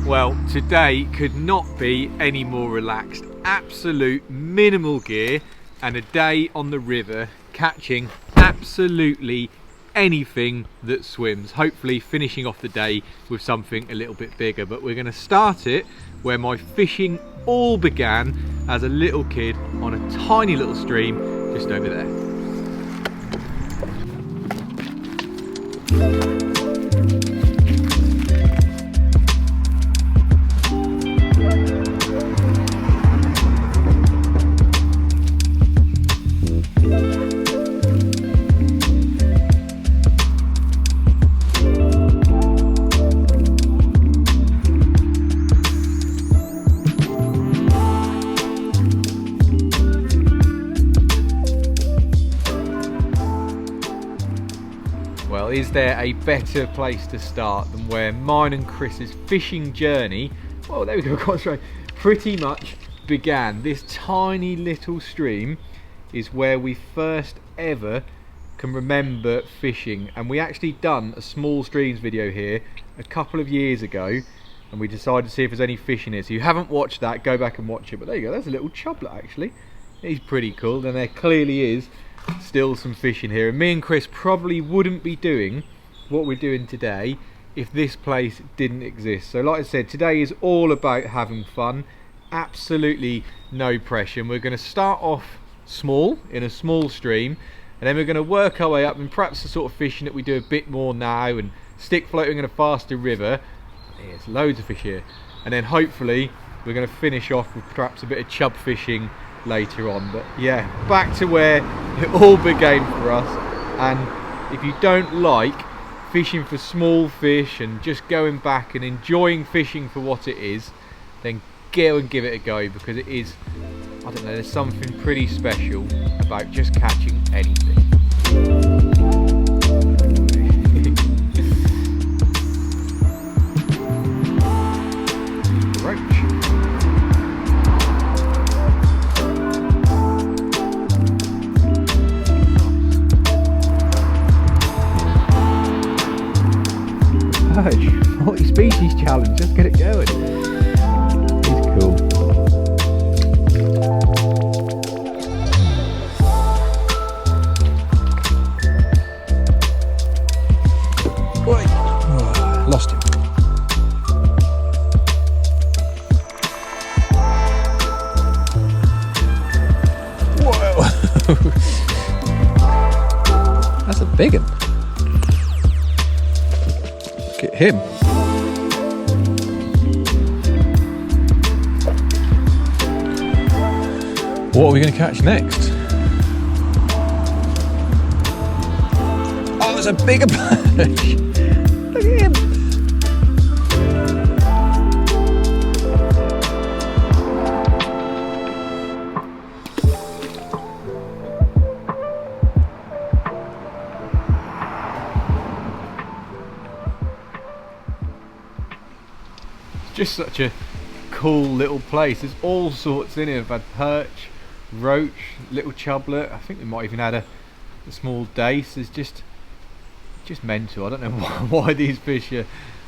Well, today could not be any more relaxed. Absolute minimal gear and a day on the river catching absolutely anything that swims. Hopefully finishing off the day with something a little bit bigger. But we're going to start it where my fishing all began as a little kid on a tiny little stream just over there. Well, is there a better place to start than where mine and Chris's fishing journey, well, there we go, concentrate, pretty much began. This tiny little stream is where we first ever can remember fishing, and we actually done a small streams video here a couple of years ago, and we decided to see if there's any fish in it. So you haven't watched that, go back and watch it. But there you go, there's a little chublet actually. He's pretty cool, and there clearly is still some fish in here, and me and Chris probably wouldn't be doing what we're doing today if this place didn't exist. So like I said, today is all about having fun, absolutely no pressure, and we're going to start off small in a small stream, and then we're going to work our way up, and perhaps the sort of fishing that we do a bit more now, and stick floating in a faster river. There's loads of fish here, and then hopefully we're going to finish off with perhaps a bit of chub fishing later on. But yeah, back to where it all began for us. And if you don't like fishing for small fish and just going back and enjoying fishing for what it is, then go and give it a go, because it is, I don't know, there's something pretty special about just catching anything. Multi-species challenge, let's get it going. He's cool. Boy. Oh, lost him. Whoa. That's a big one. Look at him. What are we going to catch next? Oh, there's a bigger perch. Look at him. It's just such a cool little place. There's all sorts in here. I've had perch, roach, little chublet. I think we might even had a small dace. It's just mental. I don't know why these fish are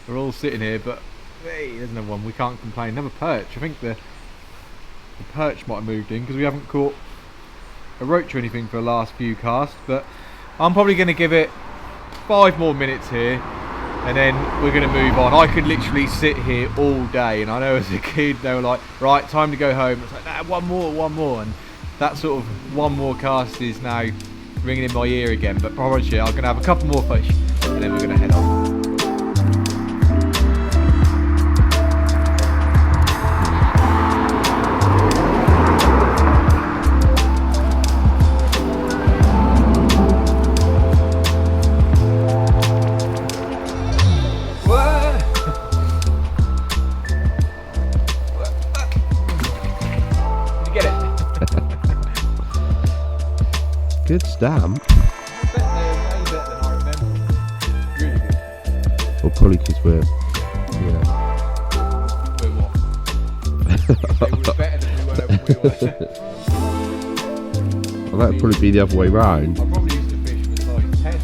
all sitting here, but hey, there's another one. We can't complain. Another perch. I think the perch might have moved in because we haven't caught a roach or anything for the last few casts. But I'm probably going to give it 5 more minutes here, and then we're going to move on. I could literally sit here all day, and I know as a kid they were like, right, time to go home. It's like, nah, one more, and that sort of one more cast is now ringing in my ear again. But probably I'm going to have a couple more fish, and then we're going to head off. Good stamp. I bet they're way better than I remember. Really good. Well, probably because we're, We're what? They were better than we were. Well, that'd probably be the other way round. I probably used to fish with size 10.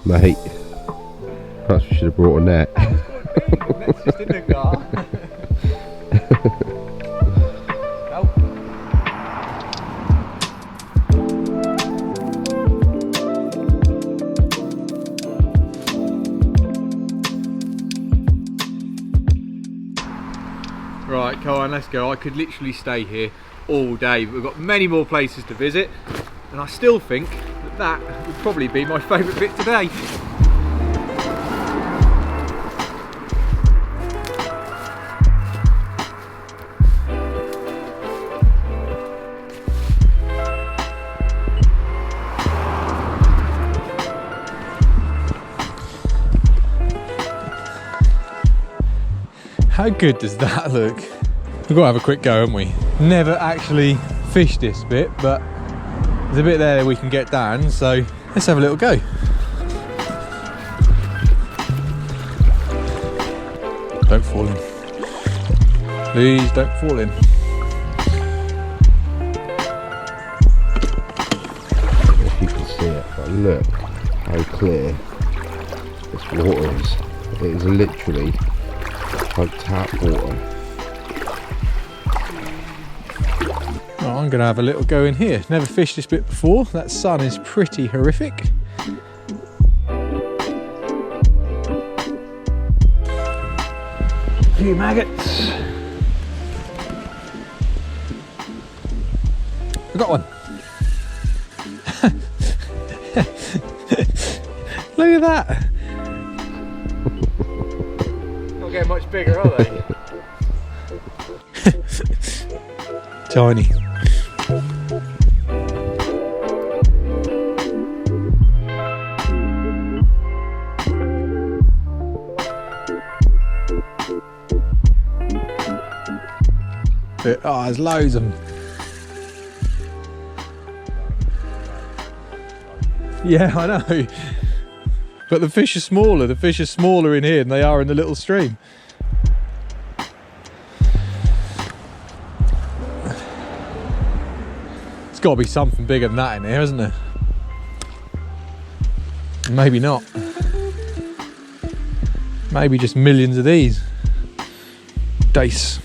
Mate, perhaps we should have brought a net. That's just in the car. Right, come on, let's go. I could literally stay here all day, but we've got many more places to visit, and I still think that would probably be my favourite bit today. How good does that look? We've got to have a quick go, haven't we? Never actually fished this bit, but there's a bit there that we can get down, so let's have a little go. Don't fall in. Please don't fall in. If you can see it, but look how clear this water is. It is literally like tap water. Oh, I'm going to have a little go in here. Never fished this bit before. That sun is pretty horrific. A few maggots. I got one. Look at that. Not getting much bigger, are they? Tiny. Oh, there's loads of them. Yeah, I know. But the fish are smaller. The fish are smaller in here than they are in the little stream. There's got to be something bigger than that in here, isn't there? Maybe not. Maybe just millions of these. Dace.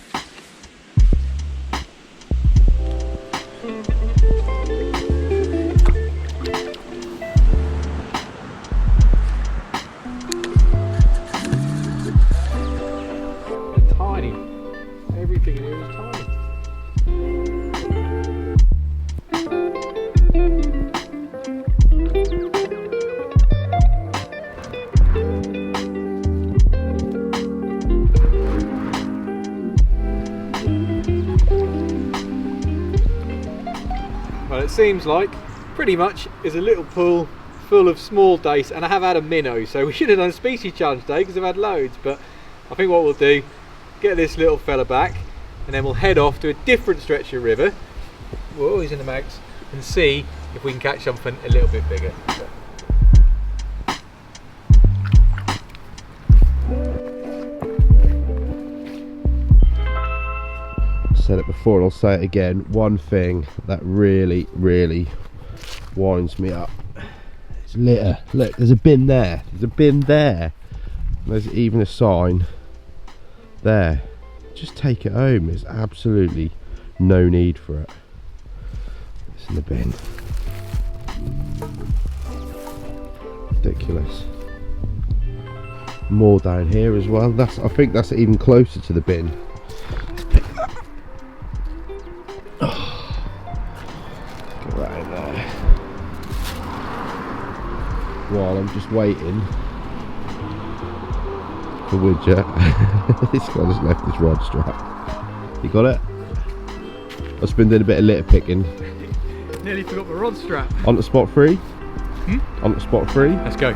Tiny. Everything in here is tiny. Well, it seems like pretty much is a little pool full of small dace, and I have had a minnow, so we should have done a species challenge today because I've had loads, but I think what we'll do, get this little fella back, and then we'll head off to a different stretch of river, whoa, he's in the mags, and see if we can catch something a little bit bigger. Said it before and I'll say it again, one thing that really winds me up is litter. Look, there's a bin there, there's a bin there, there's even a sign there. Just take it home. There's absolutely no need for it. It's in the bin. Ridiculous. More down here as well. I think that's even closer to the bin. Get that in there. While I'm just waiting for Widget. This guy just left his rod strap. You got it? I've just been doing a bit of litter picking. Nearly forgot the rod strap. On to spot 3? On to spot 3? Let's go.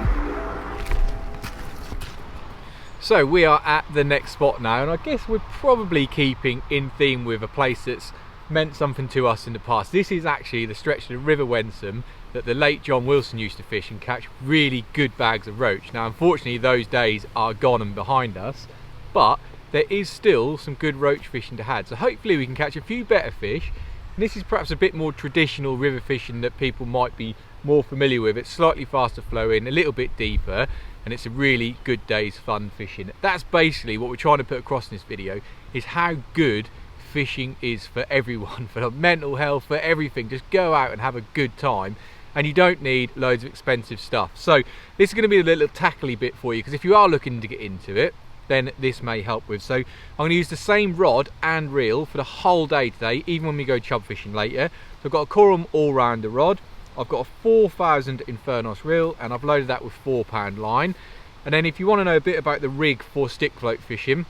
So we are at the next spot now, and I guess we're probably keeping in theme with a place that's meant something to us in the past. This is actually the stretch of the River Wensum that the late John Wilson used to fish and catch really good bags of roach. Now unfortunately those days are gone and behind us, but there is still some good roach fishing to have, so hopefully we can catch a few better fish. And this is perhaps a bit more traditional river fishing that people might be more familiar with. It's slightly faster flowing, a little bit deeper, and it's a really good day's fun fishing. That's basically what we're trying to put across in this video, is how good fishing is for everyone, for mental health, for everything. Just go out and have a good time, and you don't need loads of expensive stuff. So this is going to be a little tackly bit for you, because if you are looking to get into it, then this may help with. So I'm going to use the same rod and reel for the whole day today, even when we go chub fishing later. So I've got a Corum all-rounder rod, I've got a 4000 Infernos reel, and I've loaded that with 4-pound line. And then if you want to know a bit about the rig for stick float fishing,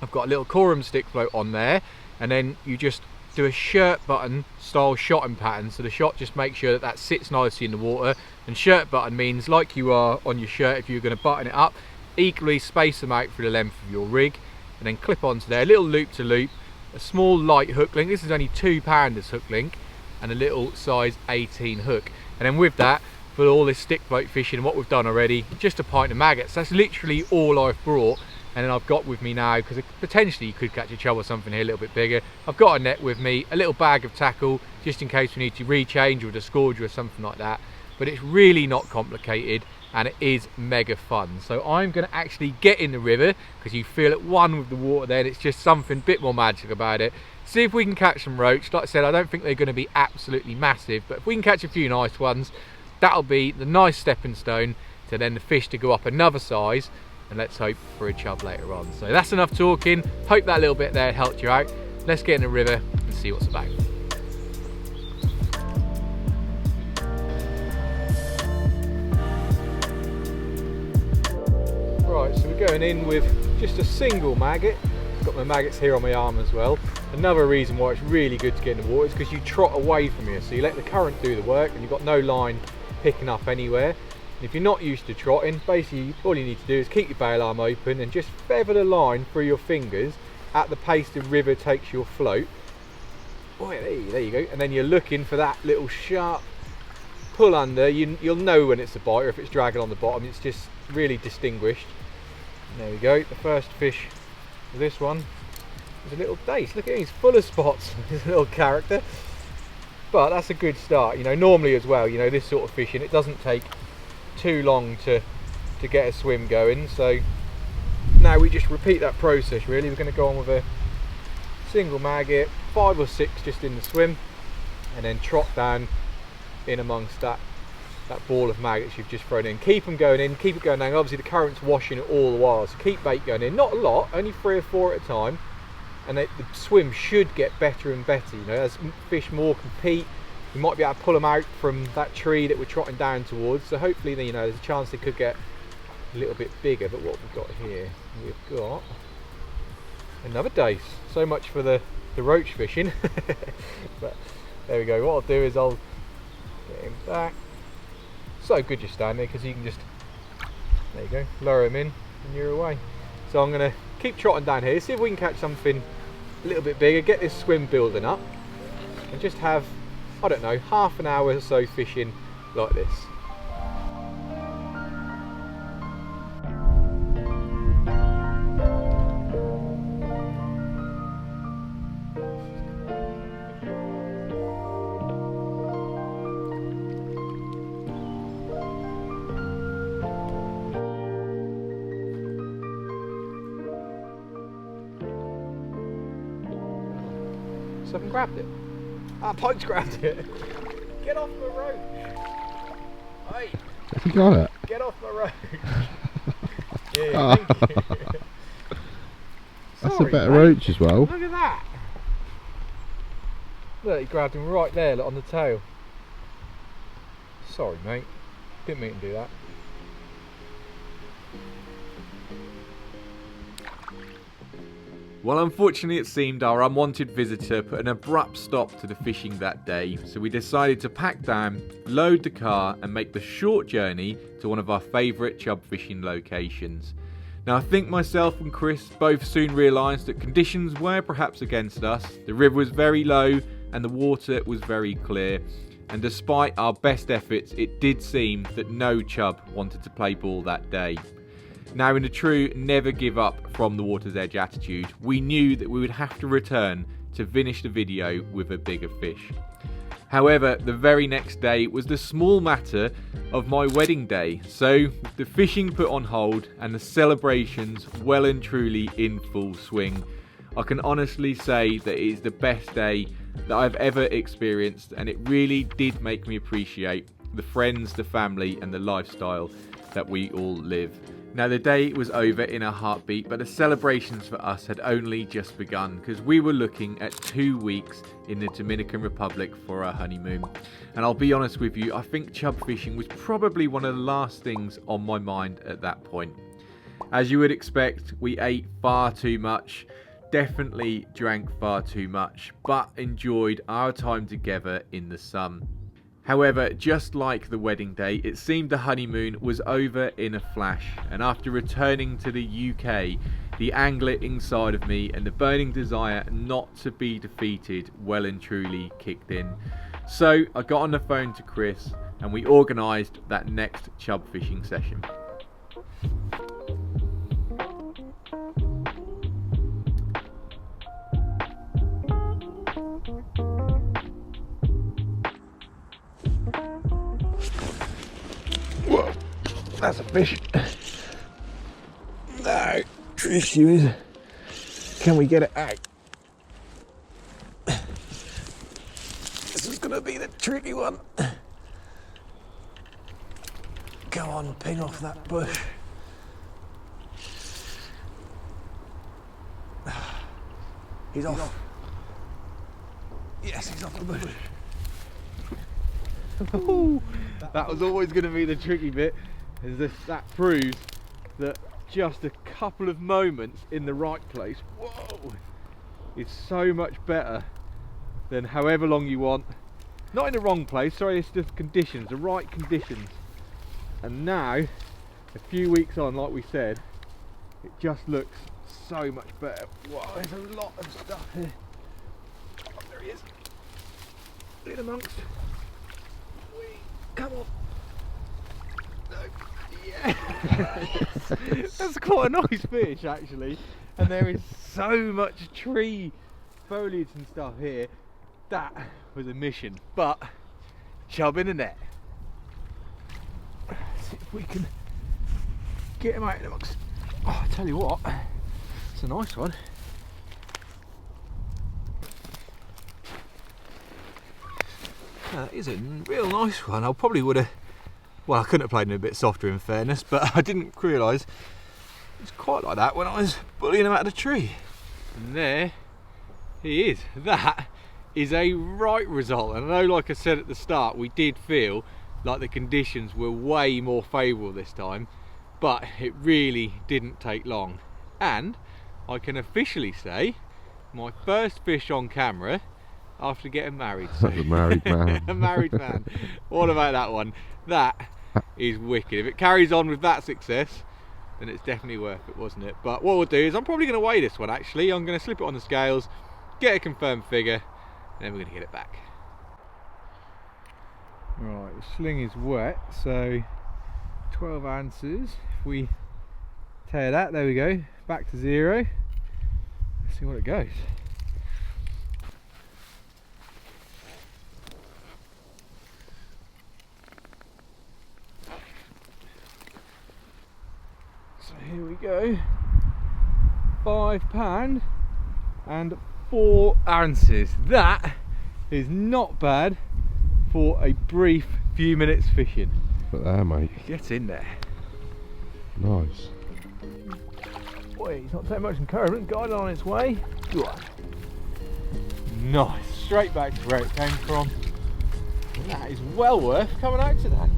I've got a little Corum stick float on there, and then you just do a shirt button style shotting pattern, so the shot just makes sure that that sits nicely in the water. And shirt button means like you are on your shirt if you're going to button it up, equally space them out through the length of your rig, and then clip onto there, a little loop to loop, a small light hook link. This is only 2-pounders hook link, and a little size 18 hook. And then with that, for all this stick float fishing and what we've done already, just a pint of maggots. That's literally all I've brought. And then I've got with me now, because potentially you could catch a chub or something here a little bit bigger, I've got a net with me, a little bag of tackle just in case we need to rechange or disgorge or something like that. But it's really not complicated, and it is mega fun. So I'm going to actually get in the river, because you feel at one with the water then. It's just something a bit more magic about it. See if we can catch some roach. Like I said, I don't think they're going to be absolutely massive, but if we can catch a few nice ones, that'll be the nice stepping stone to then the fish to go up another size, and let's hope for a chub later on. So that's enough talking. Hope that little bit there helped you out. Let's get in the river and see what's about. Right, so we're going in with just a single maggot. Got my maggots here on my arm as well. Another reason why it's really good to get in the water is because you trot away from here, so you let the current do the work and you've got no line picking up anywhere. And if you're not used to trotting, basically all you need to do is keep your bail arm open and just feather the line through your fingers at the pace the river takes your float. Oh yeah, there you go. And then you're looking for that little sharp pull under. You'll know when it's a bite or if it's dragging on the bottom. It's just really distinguished. And there we go, the first fish for this one is a little dace. Look at him, he's full of spots. He's a little character, but that's a good start. You know, normally as well, you know, this sort of fishing, it doesn't take too long to get a swim going. So now we just repeat that process really. We're going to go on with a single maggot, 5 or 6 just in the swim, and then trot down in amongst that ball of maggots you've just thrown in. Keep them going in, keep it going down. Obviously the current's washing it all the while, so keep bait going in. Not a lot, only 3 or 4 at a time, and the swim should get better and better. You know, as fish more compete, we might be able to pull them out from that tree that we're trotting down towards. So hopefully, you know, there's a chance they could get a little bit bigger. But what we've got here, we've got another dace. So much for the roach fishing. But there we go. What I'll do is I'll get him back. So good you stand there, because you can just, there you go, lower him in and you're away. So I'm going to keep trotting down here, see if we can catch something a little bit bigger, get this swim building up, and just have, I don't know, half an hour or so fishing like this. Something grabbed it. Ah, Pike's grabbed it. Get off my roach. Hey. Has he got it? Get off my roach. Yeah, thank you. That's Sorry, a better mate. roach as well. Look at that. Look, he grabbed him right there, look, on the tail. Sorry, mate. Didn't mean to do that. Well, unfortunately it seemed our unwanted visitor put an abrupt stop to the fishing that day, so we decided to pack down, load the car and make the short journey to one of our favourite chub fishing locations. Now I think myself and Chris both soon realised that conditions were perhaps against us. The river was very low and the water was very clear, and despite our best efforts it did seem that no chub wanted to play ball that day. Now, in a true never give up from the water's edge attitude, we knew that we would have to return to finish the video with a bigger fish. However, the very next day was the small matter of my wedding day, so with the fishing put on hold and the celebrations well and truly in full swing, I can honestly say that it is the best day that I've ever experienced, and it really did make me appreciate the friends, the family and the lifestyle that we all live. Now the day was over in a heartbeat, but the celebrations for us had only just begun, because we were looking at 2 weeks in the Dominican Republic for our honeymoon. And I'll be honest with you, I think chub fishing was probably one of the last things on my mind at that point. As you would expect, we ate far too much, definitely drank far too much, but enjoyed our time together in the sun. However, just like the wedding day, it seemed the honeymoon was over in a flash, and after returning to the UK, the angler inside of me and the burning desire not to be defeated well and truly kicked in. So I got on the phone to Chris and we organised that next chub fishing session. Whoa, that's a fish. No, the issue is, can we get it out? This is gonna be the tricky one. Go on, ping off that bush. He's off. Yes, he's off the bush. That was always going to be the tricky bit, is that proves that just a couple of moments in the right place, whoa, is so much better than however long you want. Not in the wrong place, sorry, it's just conditions, the right conditions. And now, a few weeks on, like we said, it just looks so much better. Wow, there's a lot of stuff here. Oh, there he is. In amongst. Come on. No. Yeah. That's quite a nice fish actually. And there is so much tree foliage and stuff here. That was a mission. But chub in the net. Let's see if we can get him out in amongst. Oh, I tell you what, it's a nice one. That is a real nice one. I probably would have, well, I couldn't have played him a bit softer in fairness, but I didn't realise it's quite like that when I was bullying him out of the tree. And there he is. That is a right result. And I know, like I said at the start, we did feel like the conditions were way more favourable this time, but it really didn't take long. And I can officially say, my first fish on camera after getting married. So. A married man. A married man. What about that one? That is wicked. If it carries on with that success, then it's definitely worth it, wasn't it? But what we'll do is I'm probably going to weigh this one actually. I'm going to slip it on the scales, get a confirmed figure, and then we're going to get it back. Right, the sling is wet, so 12 ounces. If we tear that, there we go, back to 0. Let's see what it goes. So here we go, £5 and 4 ounces. That is not bad for a brief few minutes fishing. But there, mate. Get in there. Nice. Boy, he's not taking much encouragement, guided on its way. Good. Nice, straight back to where it came from. That is well worth coming out today.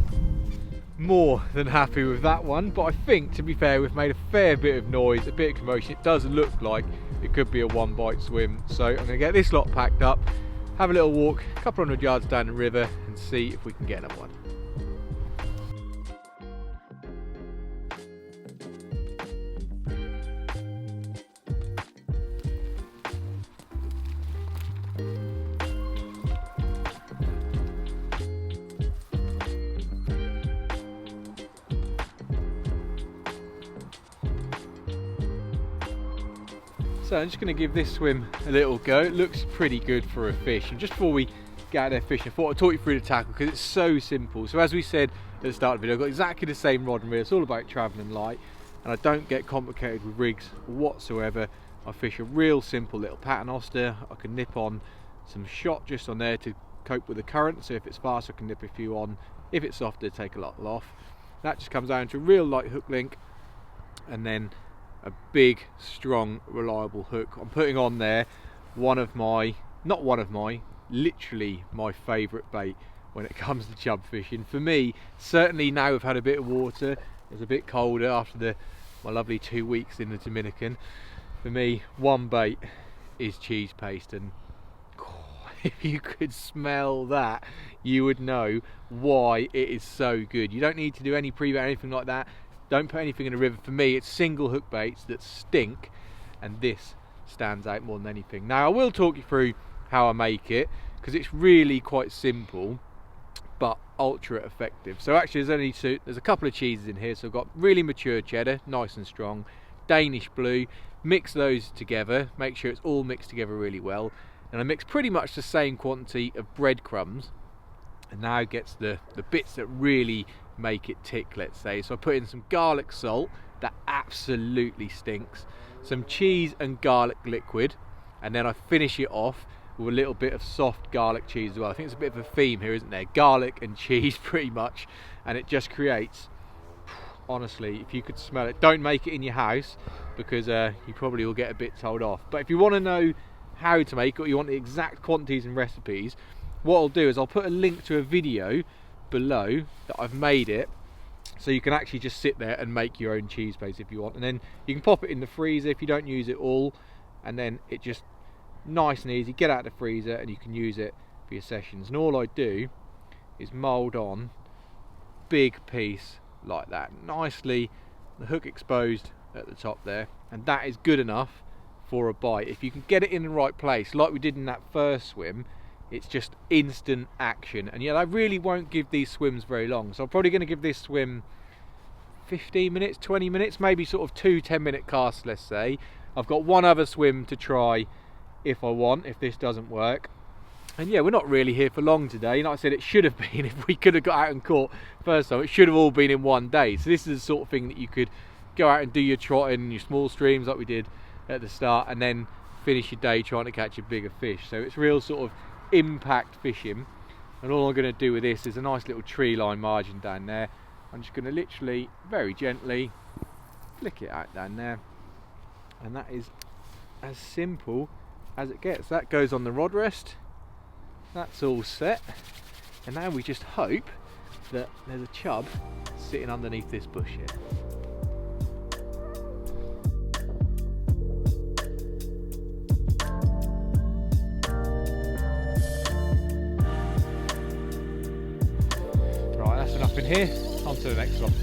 More than happy with that one, but I think, to be fair, we've made a fair bit of noise, a bit of commotion. It does look like it could be a one bite swim, so I'm going to get this lot packed up, have a little walk a couple hundred yards down the river and see if we can get another one. So I'm just going to give this swim a little go. It looks pretty good for a fish. And just before we get out there fishing, I thought I'd talk you through the tackle because it's so simple. So as we said at the start of the video, I've got exactly the same rod and reel. It's all about travelling light, and I don't get complicated with rigs whatsoever. I fish a real simple little paternoster. I can nip on some shot just on there to cope with the current. So if it's fast, I can nip a few on. If it's softer, take a lot off. That just comes down to a real light hook link, and then a big, strong, reliable hook. I'm putting on there literally my favourite bait when it comes to chub fishing. For me, certainly now we've had a bit of water, it's a bit colder after my lovely 2 weeks in the Dominican. For me, one bait is cheese paste, and if you could smell that, you would know why it is so good. You don't need to do any pre-bait or anything like that. Don't put anything in the river. For me, it's single hook baits that stink, and this stands out more than anything. Now, I will talk you through how I make it, because it's really quite simple but ultra effective. So actually there's a couple of cheeses in here. So I've got really mature cheddar, nice and strong, Danish blue. Mix those together, make sure it's all mixed together really well, and I mix pretty much the same quantity of breadcrumbs, and now gets the bits that really make it tick, let's say. So I put in some garlic salt that absolutely stinks, some cheese and garlic liquid, and then I finish it off with a little bit of soft garlic cheese as well. I think it's a bit of a theme here, isn't there? Garlic and cheese pretty much, and it just creates, honestly, if you could smell it, don't make it in your house because you probably will get a bit told off. But if you want to know how to make it, or you want the exact quantities and recipes, what I'll do is I'll put a link to a video below that I've made it, so you can actually just sit there and make your own cheese paste if you want, and then you can pop it in the freezer if you don't use it all, and then it just nice and easy, get out of the freezer and you can use it for your sessions. And all I do is mould on big piece like that, nicely, the hook exposed at the top there, and that is good enough for a bite. If you can get it in the right place like we did in that first swim, it's just instant action. And yet I really won't give these swims very long, so I'm probably going to give this swim 15 minutes, 20 minutes, maybe sort of 2 10-minute casts, let's say. I've got one other swim to try if I want, if this doesn't work. And yeah, we're not really here for long today. Like I said, it should have been, if we could have got out and caught first time, it should have all been in one day. So this is the sort of thing that you could go out and do your trotting, your small streams like we did at the start, and then finish your day trying to catch a bigger fish. So it's real sort of impact fishing. And all I'm going to do with this is a nice little tree line margin down there. I'm just going to literally very gently flick it out down there, and that is as simple as it gets. That goes on the rod rest, that's all set, and now we just hope that there's a chub sitting underneath this bush here. Right, that's enough in here, on to the next one.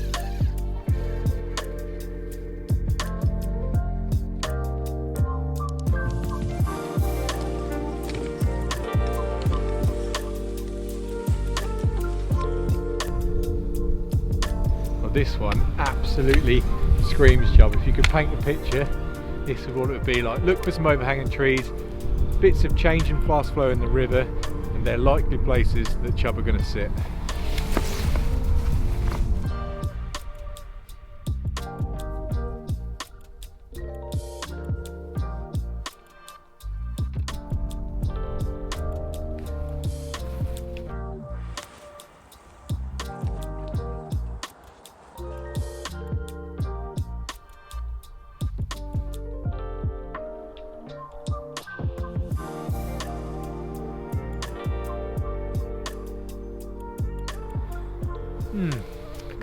This one absolutely screams chub. If you could paint a picture, this is what it would be like. Look for some overhanging trees, bits of change and fast flow in the river, and they're likely places that chub are going to sit.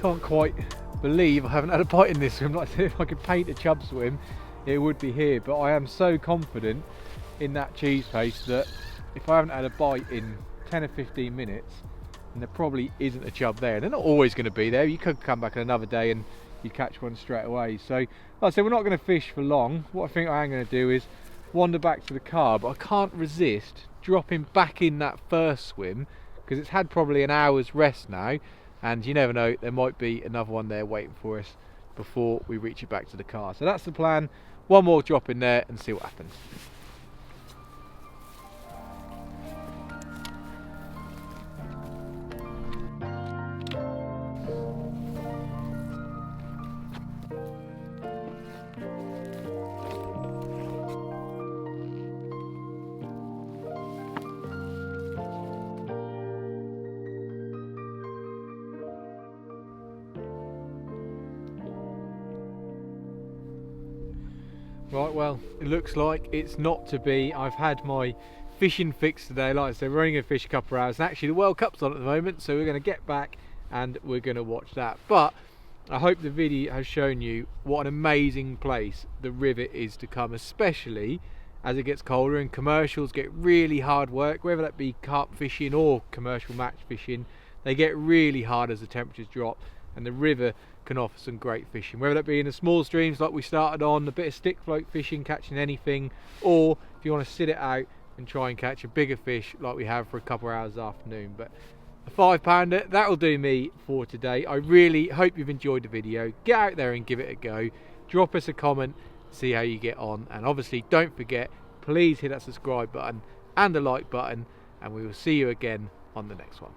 Can't quite believe I haven't had a bite in this swim. Like I said, if I could paint a chub swim, it would be here. But I am so confident in that cheese paste that if I haven't had a bite in 10 or 15 minutes, then there probably isn't a chub there. And they're not always going to be there. You could come back another day and you catch one straight away. So, like I said, we're not going to fish for long. What I think I am going to do is wander back to the car, but I can't resist dropping back in that first swim because it's had probably an hour's rest now. And you never know, there might be another one there waiting for us before we reach it back to the car. So that's the plan. One more drop in there and see what happens. Right, well, it looks like it's not to be. I've had my fishing fix today. Like I said, we're only going to fish a couple of hours. And actually, the World Cup's on at the moment, so we're going to get back and we're going to watch that. But I hope the video has shown you what an amazing place the river is to come, especially as it gets colder and commercials get really hard work, whether that be carp fishing or commercial match fishing. They get really hard as the temperatures drop, and the river can offer some great fishing, whether that be in the small streams like we started on, a bit of stick float fishing, catching anything, or if you want to sit it out and try and catch a bigger fish like we have for a couple of hours this afternoon. But a 5-pounder, that'll do me for today. I really hope you've enjoyed the video. Get out there and give it a go. Drop us a comment, see how you get on, and obviously don't forget, please hit that subscribe button and the like button, and we will see you again on the next one.